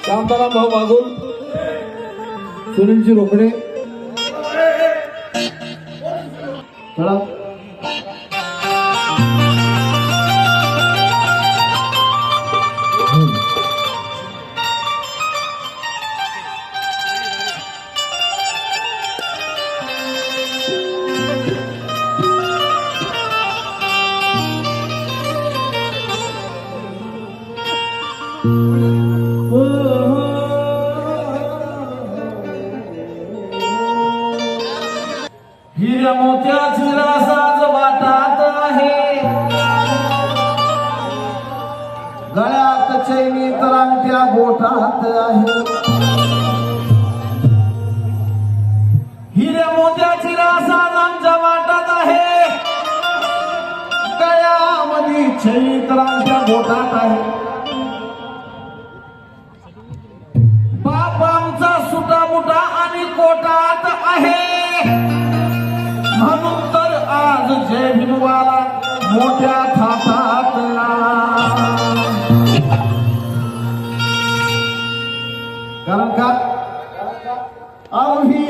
शांताराम भाऊ बागुल, सुनीलजी रोकडे, चला हिऱ्या मोत्याची रासाज वाटात आहे, गळ्यात चैनी तरंगत्या बोटात आहे. हिऱ्या मोत्याची रासाज आमच्या वाटात आहे, गळ्यामध्ये चैनी तरंगत्या बोटात आहे. बाप आमचा सुटा मुठा आणि कोटात आहे, म्हणून तर आज जय भीमवाला मोठ्या थाटात. कारण का अवही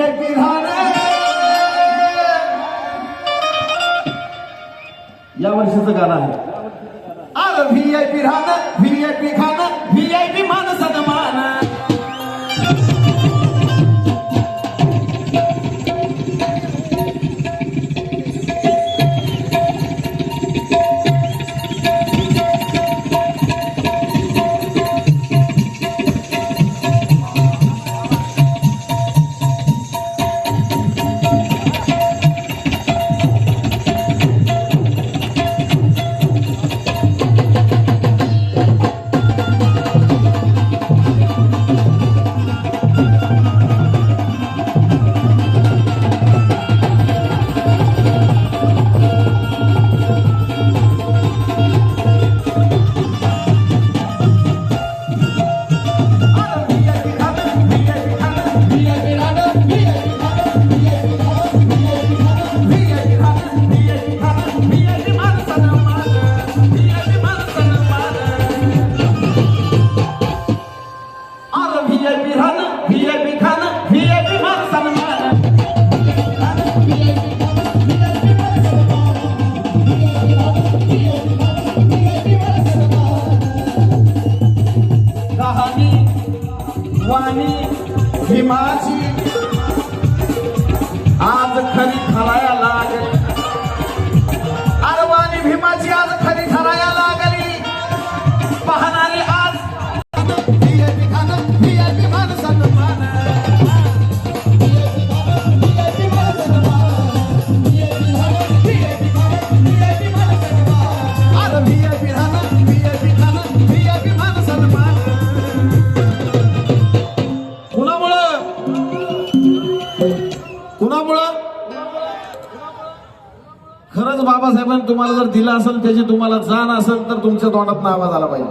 या वर्षीचं गाणं आहे. अरे VIP राहणं, VIP खाणं, VIP मान सन्मान. वाणी भीमाची आज खरी ठराया लागली. अरे वाणी भीमाची आज खरी ठराया लागली. पाहणारी आज VIP खाणं, VIP मान सन्मान. अरे VIP राहणं, VIP खाणं, VIP मान सन्मान. कुणामुळं? खरंच बाबासाहेबांनी तुम्हाला जर दिला असेल, त्याची तुम्हाला जाण असेल, तर तुमच्या तोंडातून आवाज आला पाहिजे.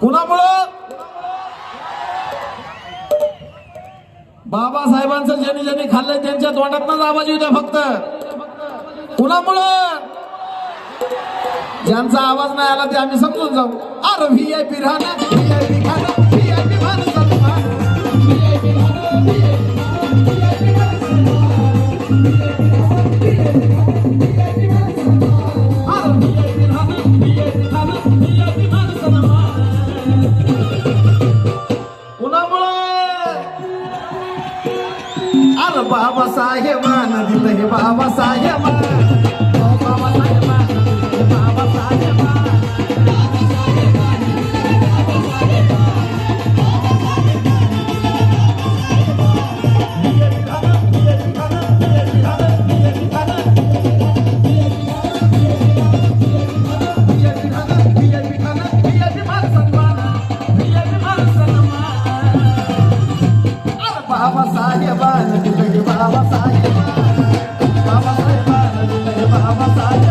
कुणामुळं? बाबासाहेबांचं ज्यांनी ज्यांनी खाल्लंय त्यांच्या तोंडातूनच आवाज येऊ द्या फक्त. कुणामुळं? ज्यांचा आवाज नाही आला ते आम्ही समजून जाऊ. अरे VIP राहणं, VIP खाणं, VIP मान सन्मान. अरे बाबासाहेबांना दिलं हे बाबासाहेब.